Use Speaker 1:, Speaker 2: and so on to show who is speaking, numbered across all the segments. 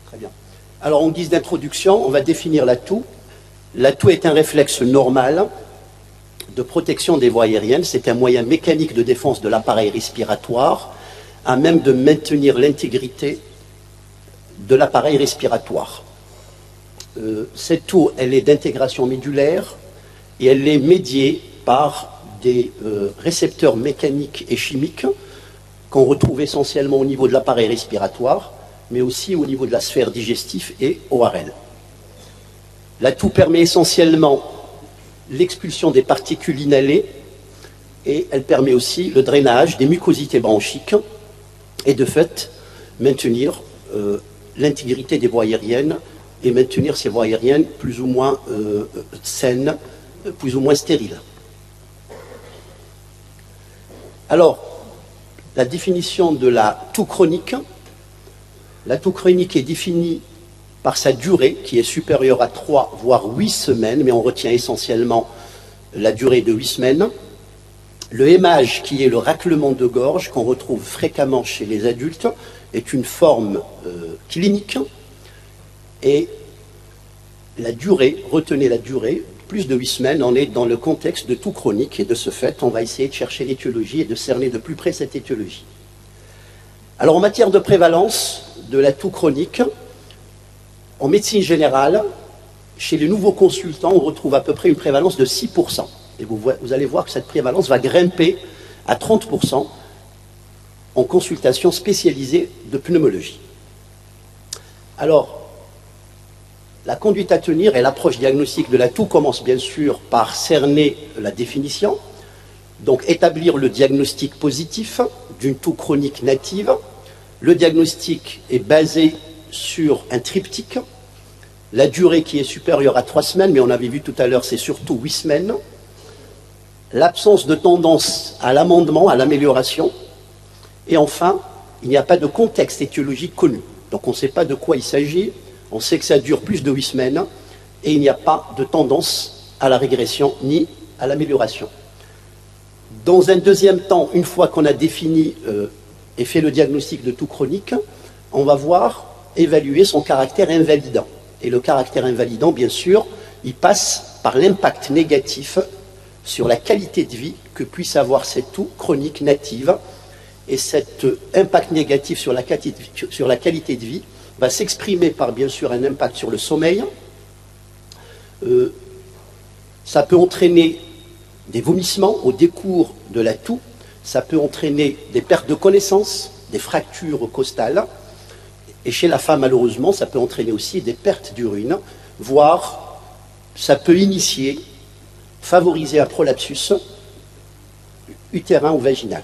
Speaker 1: Très bien. Alors, en guise d'introduction, on va définir la toux. La toux est un réflexe normal de protection des voies aériennes. C'est un moyen mécanique de défense de l'appareil respiratoire à même de maintenir l'intégrité de l'appareil respiratoire. Cette toux, elle est d'intégration médulaire et elle est médiée par des récepteurs mécaniques et chimiques qu'on retrouve essentiellement au niveau de l'appareil respiratoire, mais aussi au niveau de la sphère digestive et ORL. La toux permet essentiellement l'expulsion des particules inhalées et elle permet aussi le drainage des mucosités bronchiques et de fait maintenir l'intégrité des voies aériennes et maintenir ces voies aériennes plus ou moins saines, plus ou moins stériles. Alors, la définition de la toux chronique. La toux chronique est définie par sa durée, qui est supérieure à 3 voire 8 semaines, mais on retient essentiellement la durée de 8 semaines. Le hémage, qui est le raclement de gorge, qu'on retrouve fréquemment chez les adultes, est une forme clinique. Et la durée, retenez la durée, plus de 8 semaines, on est dans le contexte de toux chronique, et de ce fait, on va essayer de chercher l'étiologie et de cerner de plus près cette étiologie. Alors, en matière de prévalence de la toux chronique, en médecine générale, chez les nouveaux consultants, on retrouve à peu près une prévalence de 6%. Et vous allez voir que cette prévalence va grimper à 30% en consultation spécialisée de pneumologie. Alors, la conduite à tenir et l'approche diagnostique de la toux commence bien sûr par cerner la définition, donc établir le diagnostic positif d'une toux chronique native. Le diagnostic est basé sur un triptyque, la durée qui est supérieure à 3 semaines, mais on avait vu tout à l'heure, c'est surtout 8 semaines, l'absence de tendance à l'amendement, à l'amélioration, et enfin, il n'y a pas de contexte étiologique connu. Donc on ne sait pas de quoi il s'agit, on sait que ça dure plus de 8 semaines, et il n'y a pas de tendance à la régression ni à l'amélioration. Dans un deuxième temps, une fois qu'on a défini et fait le diagnostic de toux chronique, on va voir évaluer son caractère invalidant. Et le caractère invalidant, bien sûr, il passe par l'impact négatif sur la qualité de vie que puisse avoir cette toux chronique native. Et cet impact négatif sur la qualité de vie va s'exprimer par, bien sûr, un impact sur le sommeil. Ça peut entraîner des vomissements au décours de la toux, ça peut entraîner des pertes de connaissance, des fractures costales, et chez la femme, malheureusement, ça peut entraîner aussi des pertes d'urine, voire ça peut initier, favoriser un prolapsus utérin ou vaginal.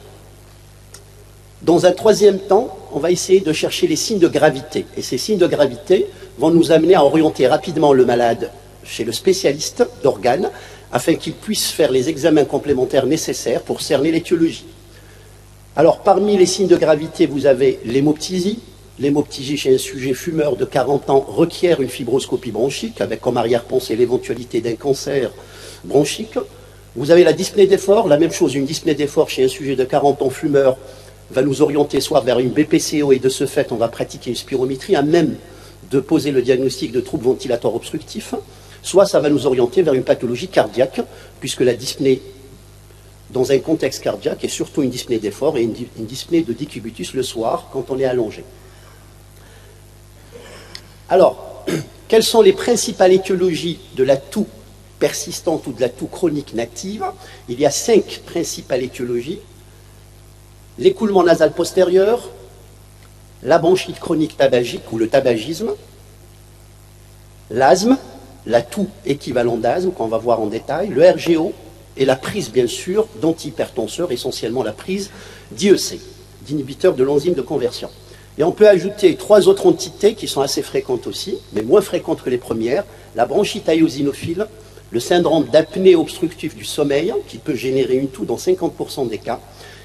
Speaker 1: Dans un troisième temps, on va essayer de chercher les signes de gravité. Et ces signes de gravité vont nous amener à orienter rapidement le malade chez le spécialiste d'organes afin qu'il puisse faire les examens complémentaires nécessaires pour cerner l'étiologie. Alors, parmi les signes de gravité, vous avez l'hémoptysie. L'hémoptysie chez un sujet fumeur de 40 ans requiert une fibroscopie bronchique avec comme arrière-pensée l'éventualité d'un cancer bronchique. Vous avez la dyspnée d'effort, la même chose, une dyspnée d'effort chez un sujet de 40 ans fumeur va nous orienter soit vers une BPCO et de ce fait on va pratiquer une spirométrie à même de poser le diagnostic de troubles ventilatoires obstructifs, soit ça va nous orienter vers une pathologie cardiaque puisque la dyspnée dans un contexte cardiaque est surtout une dyspnée d'effort et une dyspnée de décubitus le soir quand on est allongé. Alors, quelles sont les principales étiologies de la toux persistante ou de la toux chronique native? Il y a 5 principales étiologies. L'écoulement nasal postérieur, la bronchite chronique tabagique ou le tabagisme, l'asthme, la toux équivalent d'asthme qu'on va voir en détail, le RGO et la prise bien sûr d'antihypertenseurs, essentiellement la prise d'IEC, d'inhibiteurs de l'enzyme de conversion. Et on peut ajouter 3 autres entités qui sont assez fréquentes aussi, mais moins fréquentes que les premières, la bronchite eosinophile, le syndrome d'apnée obstructive du sommeil qui peut générer une toux dans 50% des cas,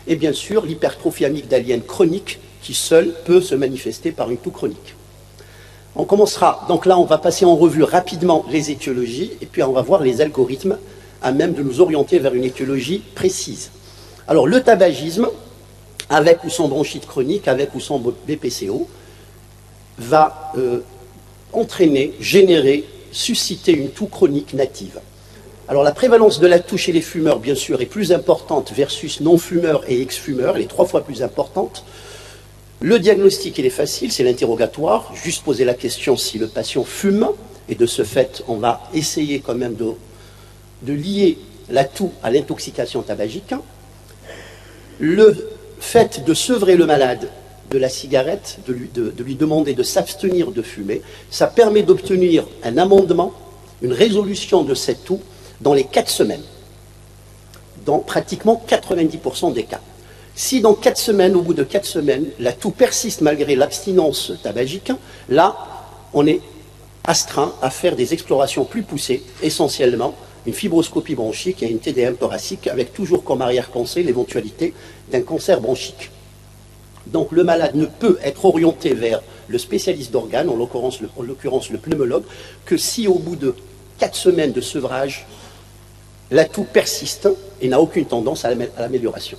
Speaker 1: et bien sûr l'hypertrophie amygdalienne chronique qui seule peut se manifester par une toux chronique. On commencera, donc là on va passer en revue rapidement les étiologies et puis on va voir les algorithmes à même de nous orienter vers une étiologie précise. Alors le tabagisme, avec ou sans bronchite chronique, avec ou sans BPCO, va entraîner, générer, susciter une toux chronique native. Alors la prévalence de la toux chez les fumeurs, bien sûr, est plus importante versus non-fumeurs et ex-fumeurs, elle est 3 fois plus importante. Le diagnostic, il est facile, c'est l'interrogatoire, juste poser la question si le patient fume, et de ce fait, on va essayer quand même de lier la toux à l'intoxication tabagique. Le fait de sevrer le malade de la cigarette, de lui demander de s'abstenir de fumer, ça permet d'obtenir un amendement, une résolution de cette toux dans les 4 semaines, dans pratiquement 90% des cas. Si dans 4 semaines, au bout de 4 semaines, la toux persiste malgré l'abstinence tabagique, là, on est astreint à faire des explorations plus poussées, essentiellement une fibroscopie bronchique et une TDM thoracique, avec toujours comme arrière-pensée l'éventualité d'un cancer bronchique. Donc le malade ne peut être orienté vers le spécialiste d'organes, en l'occurrence le pneumologue, que si au bout de 4 semaines de sevrage, la toux persiste et n'a aucune tendance à l'amélioration.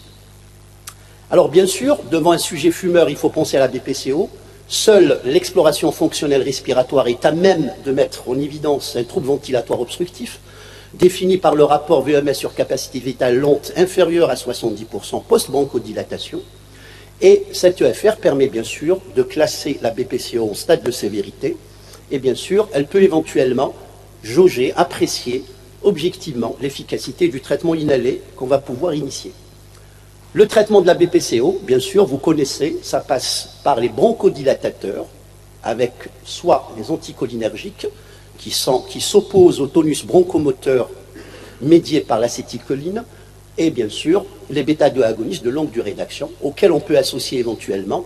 Speaker 1: Alors bien sûr, devant un sujet fumeur, il faut penser à la BPCO. Seule l'exploration fonctionnelle respiratoire est à même de mettre en évidence un trouble ventilatoire obstructif, défini par le rapport VMS sur capacité vitale lente inférieure à 70% post-bronchodilatation. Et cette EFR permet bien sûr de classer la BPCO en stade de sévérité. Et bien sûr, elle peut éventuellement jauger, apprécier objectivement l'efficacité du traitement inhalé qu'on va pouvoir initier. Le traitement de la BPCO, bien sûr, vous connaissez, ça passe par les bronchodilatateurs, avec soit les anticholinergiques, qui s'opposent au tonus bronchomoteur médié par l'acétylcholine, et bien sûr les bêta-2 agonistes de longue durée d'action, auxquels on peut associer éventuellement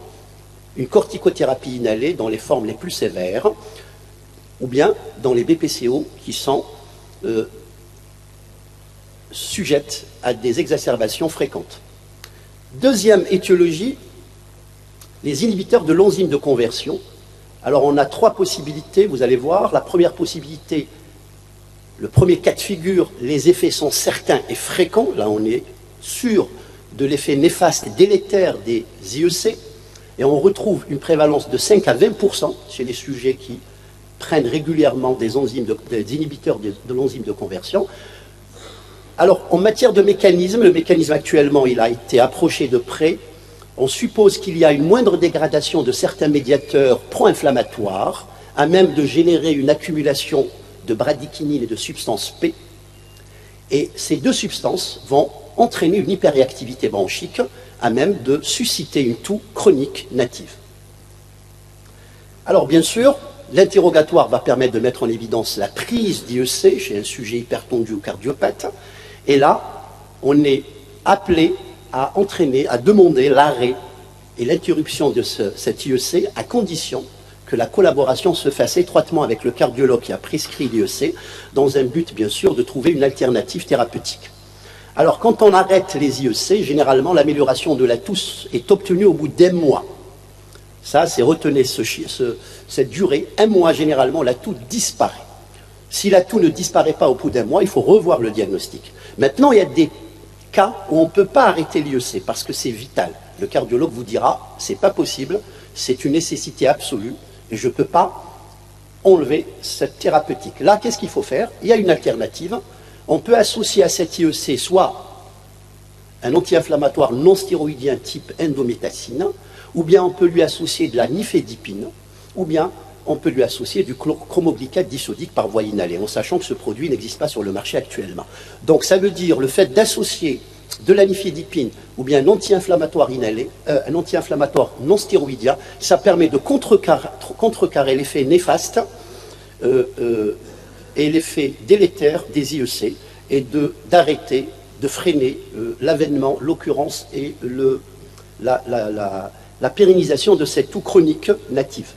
Speaker 1: une corticothérapie inhalée dans les formes les plus sévères, ou bien dans les BPCO qui sont sujettes à des exacerbations fréquentes. Deuxième étiologie, les inhibiteurs de l'enzyme de conversion. Alors on a 3 possibilités, vous allez voir. La première possibilité, le premier cas de figure, les effets sont certains et fréquents. Là on est sûr de l'effet néfaste et délétère des IEC. Et on retrouve une prévalence de 5 à 20% chez les sujets qui prennent régulièrement des inhibiteurs de l'enzyme de conversion. Alors, en matière de mécanisme, le mécanisme actuellement, il a été approché de près. On suppose qu'il y a une moindre dégradation de certains médiateurs pro-inflammatoires, à même de générer une accumulation de bradykinine et de substances P. Et ces 2 substances vont entraîner une hyperréactivité bronchique, à même de susciter une toux chronique native. Alors, bien sûr, l'interrogatoire va permettre de mettre en évidence la prise d'IEC chez un sujet hypertendu ou cardiopathe. Et là, on est appelé à entraîner, à demander l'arrêt et l'interruption de cet IEC à condition que la collaboration se fasse étroitement avec le cardiologue qui a prescrit l'IEC dans un but, bien sûr, de trouver une alternative thérapeutique. Alors, quand on arrête les IEC, généralement, l'amélioration de la toux est obtenue au bout d'1 mois. Ça, c'est retenez cette durée. 1 mois, généralement, la toux disparaît. Si la toux ne disparaît pas au bout d'1 mois, il faut revoir le diagnostic. Maintenant, il y a des cas où on ne peut pas arrêter l'IEC parce que c'est vital. Le cardiologue vous dira, c'est pas possible, c'est une nécessité absolue et je ne peux pas enlever cette thérapeutique. Là, qu'est-ce qu'il faut faire? Il y a une alternative. On peut associer à cet IEC soit un anti-inflammatoire non stéroïdien type endométacine, ou bien on peut lui associer de la nifedipine, ou bien on peut lui associer du chromoglycate disodique par voie inhalée, en sachant que ce produit n'existe pas sur le marché actuellement. Donc ça veut dire le fait d'associer de la nifedipine ou bien un anti-inflammatoire inhalé, un anti-inflammatoire non stéroïdien, ça permet de contrecarrer l'effet néfaste et l'effet délétère des IEC et d'arrêter, de freiner l'avènement, l'occurrence et la pérennisation de cette toux chronique native.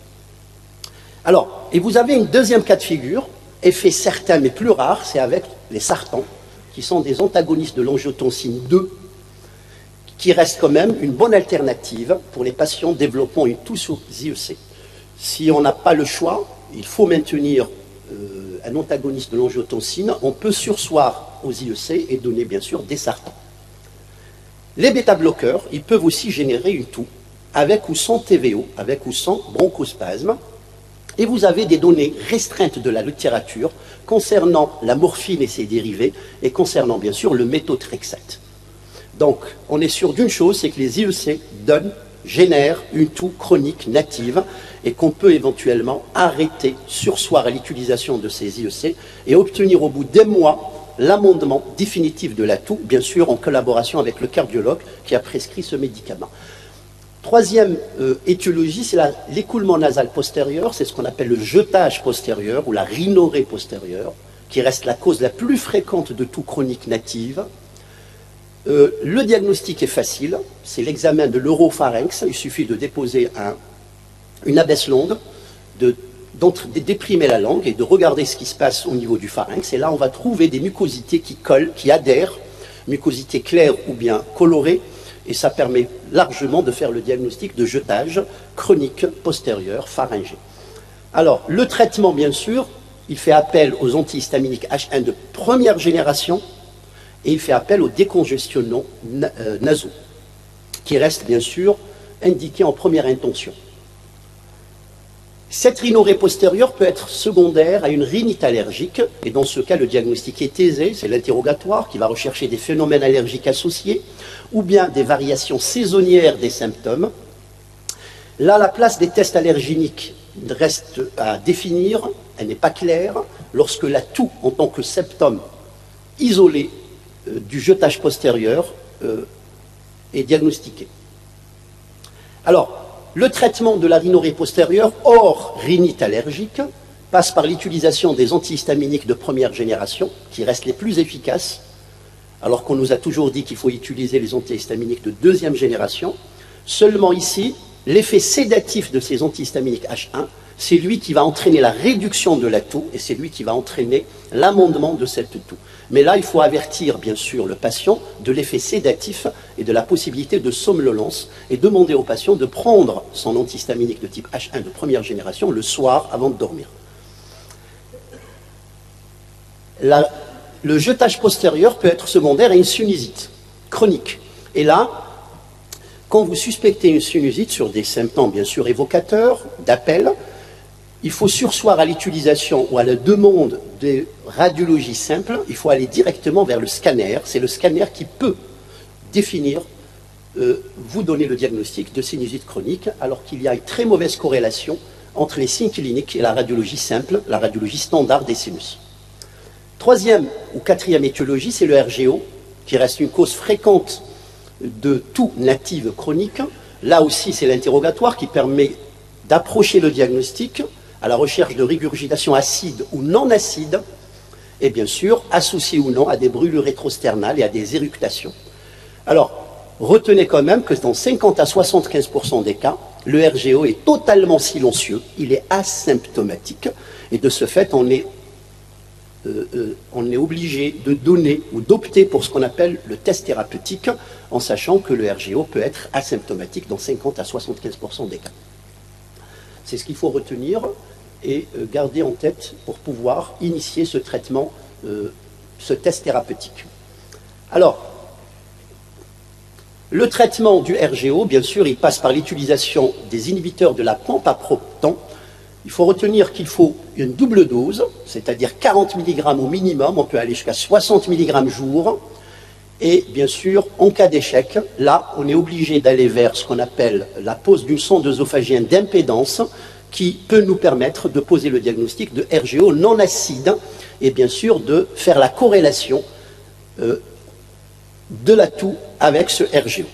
Speaker 1: Alors, et vous avez une deuxième cas de figure, effet certain mais plus rare, c'est avec les sartans, qui sont des antagonistes de l'angiotensine 2, qui restent quand même une bonne alternative pour les patients développant une toux sous IEC. Si on n'a pas le choix, il faut maintenir un antagoniste de l'angiotensine, on peut surseoir aux IEC et donner bien sûr des sartans. Les bêta-bloqueurs, ils peuvent aussi générer une toux avec ou sans TVO, avec ou sans bronchospasme. Et vous avez des données restreintes de la littérature concernant la morphine et ses dérivés, et concernant bien sûr le méthotrexate. Donc, on est sûr d'une chose, c'est que les IEC génèrent une toux chronique native, et qu'on peut éventuellement arrêter, surseoir à l'utilisation de ces IEC, et obtenir au bout des mois l'amendement définitif de la toux, bien sûr en collaboration avec le cardiologue qui a prescrit ce médicament. Troisième étiologie, c'est l'écoulement nasal postérieur, c'est ce qu'on appelle le jetage postérieur ou la rhinorrhée postérieure, qui reste la cause la plus fréquente de toux chronique native. Le diagnostic est facile, c'est l'examen de l'oropharynx, il suffit de déposer une abaisse longue, de déprimer la langue et de regarder ce qui se passe au niveau du pharynx, et là on va trouver des mucosités qui collent, qui adhèrent, mucosités claires ou bien colorées, et ça permet largement de faire le diagnostic de jetage chronique postérieur pharyngé. Alors, le traitement, bien sûr, il fait appel aux antihistaminiques H1 de première génération et il fait appel aux décongestionnants nasaux, qui restent bien sûr indiqués en première intention. Cette rhinorrhée postérieure peut être secondaire à une rhinite allergique, et dans ce cas, le diagnostic est aisé, c'est l'interrogatoire qui va rechercher des phénomènes allergiques associés, ou bien des variations saisonnières des symptômes. Là, la place des tests allergéniques reste à définir, elle n'est pas claire, lorsque la toux, en tant que symptôme isolé du jetage postérieur, est diagnostiqué. Alors, le traitement de la rhinorrhée postérieure hors rhinite allergique passe par l'utilisation des antihistaminiques de première génération, qui restent les plus efficaces, alors qu'on nous a toujours dit qu'il faut utiliser les antihistaminiques de deuxième génération. Seulement ici, l'effet sédatif de ces antihistaminiques H1, c'est lui qui va entraîner la réduction de la toux, et c'est lui qui va entraîner l'amendement de cette toux. Mais là, il faut avertir, bien sûr, le patient de l'effet sédatif et de la possibilité de somnolence, et demander au patient de prendre son antihistaminique de type H1 de première génération le soir avant de dormir. Le jetage postérieur peut être secondaire à une sinusite chronique. Et là, quand vous suspectez une sinusite sur des symptômes, bien sûr, évocateurs, d'appel, il faut surseoir à l'utilisation ou à la demande des radiologies simples, il faut aller directement vers le scanner. C'est le scanner qui peut définir, vous donner le diagnostic de sinusite chronique, alors qu'il y a une très mauvaise corrélation entre les signes cliniques et la radiologie simple, la radiologie standard des sinus. Troisième ou quatrième étiologie, c'est le RGO, qui reste une cause fréquente de toux native chronique. Là aussi, c'est l'interrogatoire qui permet d'approcher le diagnostic à la recherche de régurgitation acide ou non acide, et bien sûr, associé ou non à des brûlures rétrosternales et à des éructations. Alors, retenez quand même que dans 50 à 75% des cas, le RGO est totalement silencieux, il est asymptomatique, et de ce fait, on est obligé de donner ou d'opter pour ce qu'on appelle le test thérapeutique, en sachant que le RGO peut être asymptomatique dans 50 à 75% des cas. C'est ce qu'il faut retenir et garder en tête pour pouvoir initier ce traitement, ce test thérapeutique. Alors, le traitement du RGO, bien sûr, il passe par l'utilisation des inhibiteurs de la pompe à proton. Il faut retenir qu'il faut une double dose, c'est-à-dire 40 mg au minimum, on peut aller jusqu'à 60 mg jour. Et bien sûr, en cas d'échec, là, on est obligé d'aller vers ce qu'on appelle la pose d'une sonde œsophagien d'impédance qui peut nous permettre de poser le diagnostic de RGO non acide et bien sûr de faire la corrélation de la toux avec ce RGO.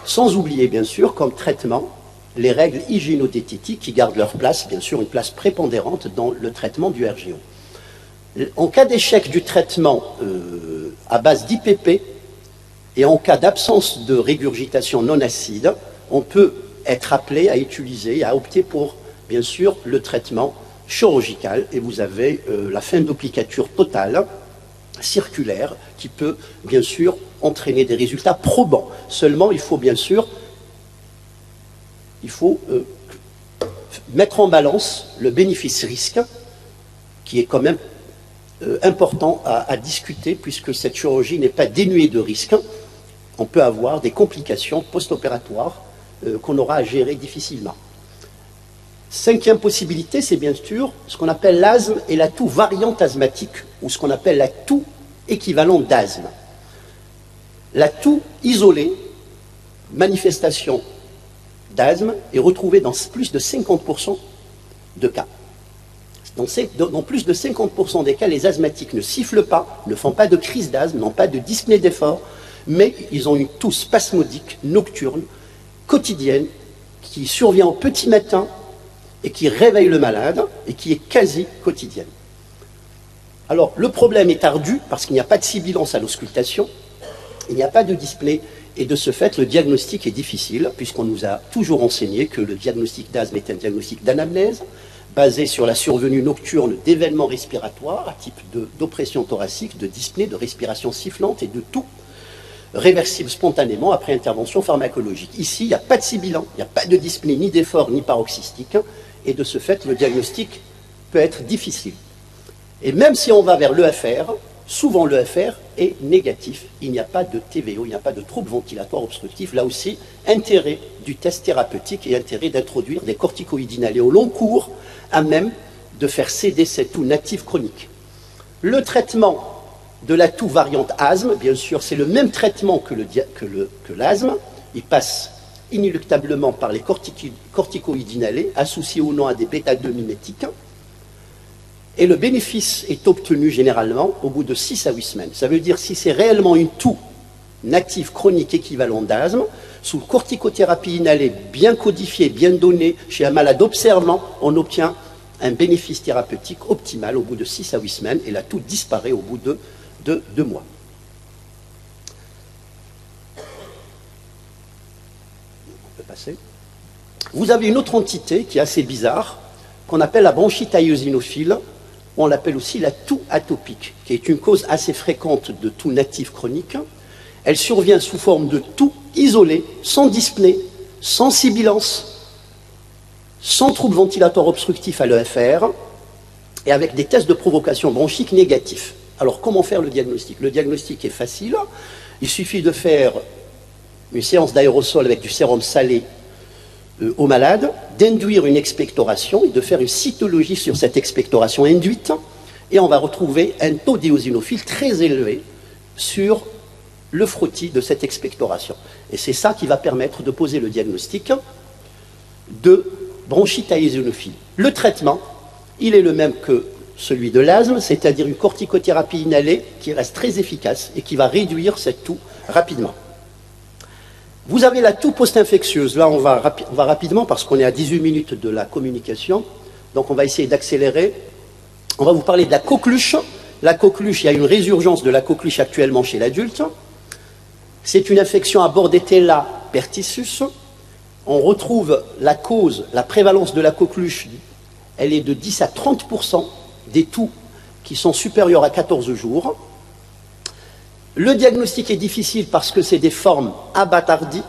Speaker 1: Sans oublier, bien sûr, comme traitement, les règles hygiénodiététiques qui gardent leur place, bien sûr, une place prépondérante dans le traitement du RGO. En cas d'échec du traitement à base d'IPP et en cas d'absence de régurgitation non acide, on peut être appelé à utiliser, à opter pour, bien sûr, le traitement chirurgical, et vous avez la fin d'applicature totale, circulaire, qui peut, bien sûr, entraîner des résultats probants. Seulement, il faut, bien sûr, mettre en balance le bénéfice-risque, qui est quand même important à discuter, puisque cette chirurgie n'est pas dénuée de risques. on peut avoir des complications post-opératoires qu'on aura à gérer difficilement. Cinquième possibilité, c'est bien sûr ce qu'on appelle l'asthme et la toux variante asthmatique, ou ce qu'on appelle la toux équivalente d'asthme. La toux isolée, manifestation d'asthme, est retrouvée dans plus de 50% de cas. Dans plus de 50% des cas, les asthmatiques ne sifflent pas, ne font pas de crise d'asthme, n'ont pas de dyspnée d'effort, mais ils ont une toux spasmodique, nocturne, quotidienne, qui survient au petit matin et qui réveille le malade et qui est quasi quotidienne. Alors, le problème est ardu parce qu'il n'y a pas de sibilance à l'auscultation, il n'y a pas de dyspnée, et de ce fait, le diagnostic est difficile, puisqu'on nous a toujours enseigné que le diagnostic d'asthme est un diagnostic d'anamnèse, basé sur la survenue nocturne d'événements respiratoires, à type d'oppression thoracique, de dyspnée, de respiration sifflante et de toux, réversible spontanément après intervention pharmacologique. Ici, il n'y a pas de sibilant, il n'y a pas de dyspnée, ni d'effort, ni paroxystique, et de ce fait, le diagnostic peut être difficile. Et même si on va vers l'EFR, souvent l'EFR est négatif. Il n'y a pas de TVO, il n'y a pas de trouble ventilatoire obstructif. Là aussi, intérêt du test thérapeutique et intérêt d'introduire des corticoïdes inhalés au long cours à même de faire céder cette toux native chronique. Le traitement de la toux variante asthme, bien sûr, c'est le même traitement que l'asthme. Il passe inéluctablement par les corticoïdes inhalés, associés ou non à des bêta-2 mimétiques. Et le bénéfice est obtenu généralement au bout de 6 à 8 semaines. Ça veut dire si c'est réellement une toux native chronique équivalente d'asthme, sous corticothérapie inhalée bien codifiée, bien donnée, chez un malade observant, on obtient un bénéfice thérapeutique optimal au bout de 6 à 8 semaines et la toux disparaît au bout de 2 mois. On peut passer. Vous avez une autre entité qui est assez bizarre, qu'on appelle la bronchite eosinophile. On l'appelle aussi la toux atopique, qui est une cause assez fréquente de toux native chronique. Elle survient sous forme de toux isolée, sans dyspnée, sans sibilance, sans trouble ventilatoire obstructif à l'EFR, et avec des tests de provocation bronchique négatifs. Alors, comment faire le diagnostic? Le diagnostic est facile. Il suffit de faire une séance d'aérosol avec du sérum salé au malade, d'induire une expectoration et de faire une cytologie sur cette expectoration induite, et on va retrouver un taux d'éosinophile très élevé sur le frottis de cette expectoration. Et c'est ça qui va permettre de poser le diagnostic de bronchite eosinophile. Le traitement, il est le même que celui de l'asthme, c'est-à-dire une corticothérapie inhalée qui reste très efficace et qui va réduire cette toux rapidement. Vous avez la toux post-infectieuse. Là, on va rapidement parce qu'on est à 18 minutes de la communication. Donc, on va essayer d'accélérer. On va vous parler de la coqueluche. La coqueluche, il y a une résurgence de la coqueluche actuellement chez l'adulte. C'est une infection à Bordetella pertussis. On retrouve la cause, la prévalence de la coqueluche, elle est de 10 à 30% des toux qui sont supérieurs à 14 jours. Le diagnostic est difficile parce que c'est des formes abattardies,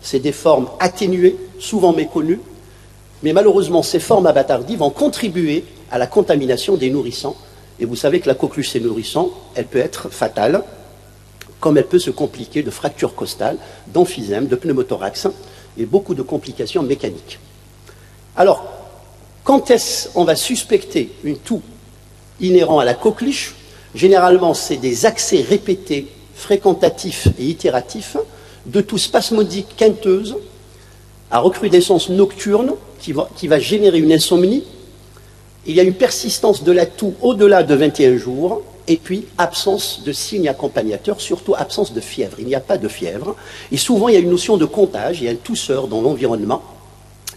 Speaker 1: c'est des formes atténuées, souvent méconnues, mais malheureusement ces formes abattardies vont contribuer à la contamination des nourrissons. Et vous savez que la coqueluche chez nourrisson, elle peut être fatale, comme elle peut se compliquer de fractures costales, d'emphysème, de pneumothorax et beaucoup de complications mécaniques. Alors, quand est-ce qu'on va suspecter une toux inhérente à la coqueluche? Généralement, c'est des accès répétés, fréquentatifs et itératifs de toux spasmodique quinteuse à recrudescence nocturne qui va générer une insomnie. Il y a une persistance de la toux au-delà de 21 jours et puis absence de signes accompagnateurs, surtout absence de fièvre. Il n'y a pas de fièvre. Et souvent, il y a une notion de contage, il y a un tousseur dans l'environnement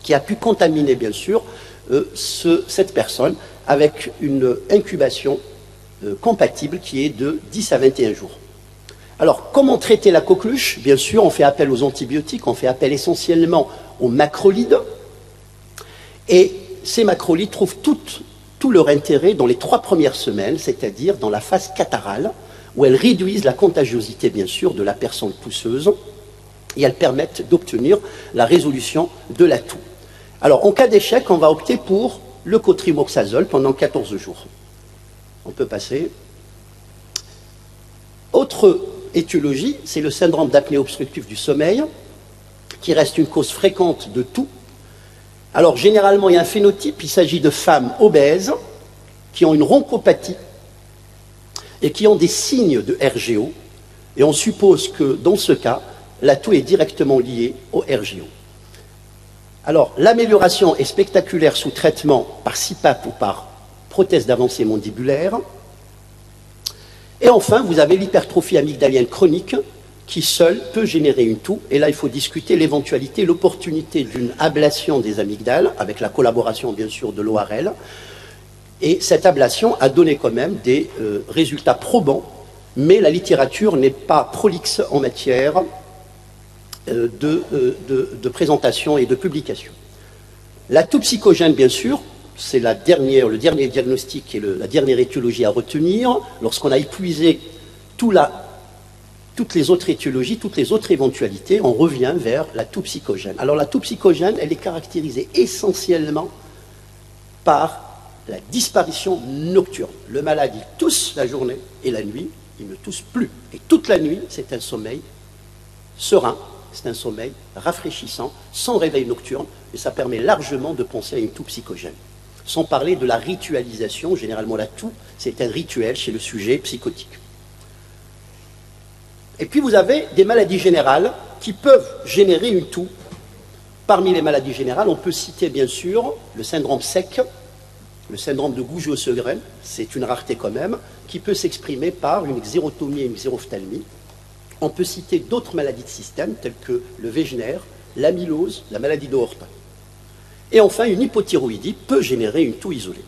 Speaker 1: qui a pu contaminer, bien sûr, cette personne avec une incubation compatible qui est de 10 à 21 jours. Alors, comment traiter la coqueluche? Bien sûr, on fait appel aux antibiotiques, on fait appel essentiellement aux macrolides. Et ces macrolides trouvent tout leur intérêt dans les 3 premières semaines, c'est-à-dire dans la phase catarrhale, où elles réduisent la contagiosité, bien sûr, de la personne pousseuse, et elles permettent d'obtenir la résolution de la toux. Alors, en cas d'échec, on va opter pour le cotrimoxazole pendant 14 jours. On peut passer. Autre étiologie, c'est le syndrome d'apnée obstructive du sommeil, qui reste une cause fréquente de toux. Alors, généralement, il y a un phénotype, il s'agit de femmes obèses qui ont une ronchopathie et qui ont des signes de RGO. Et on suppose que, dans ce cas, la toux est directement liée au RGO. Alors, l'amélioration est spectaculaire sous traitement par CPAP ou par prothèse d'avancée mandibulaire. Et enfin, vous avez l'hypertrophie amygdalienne chronique qui seule peut générer une toux. Et là, il faut discuter l'éventualité, l'opportunité d'une ablation des amygdales, avec la collaboration, bien sûr, de l'ORL. Et cette ablation a donné quand même des résultats probants, mais la littérature n'est pas prolixe en matière de présentation et de publication. La toux psychogène, bien sûr, c'est le dernier diagnostic et la dernière étiologie à retenir. Lorsqu'on a épuisé toutes les autres étiologies, toutes les autres éventualités, on revient vers la toux psychogène. Alors la toux psychogène, elle est caractérisée essentiellement par la disparition nocturne. Le malade, il tousse la journée et la nuit, il ne tousse plus. Et toute la nuit, c'est un sommeil serein, c'est un sommeil rafraîchissant, sans réveil nocturne, et ça permet largement de penser à une toux psychogène. Sans parler de la ritualisation, généralement la toux, c'est un rituel chez le sujet psychotique. Et puis vous avez des maladies générales qui peuvent générer une toux. Parmi les maladies générales, on peut citer bien sûr le syndrome SEC, le syndrome de Gougeot-Segren, c'est une rareté quand même, qui peut s'exprimer par une xérotomie et une xérophthalmie. On peut citer d'autres maladies de système, telles que le Wegener, l'amylose, la maladie d'Aorta. Et enfin, une hypothyroïdie peut générer une toux isolée.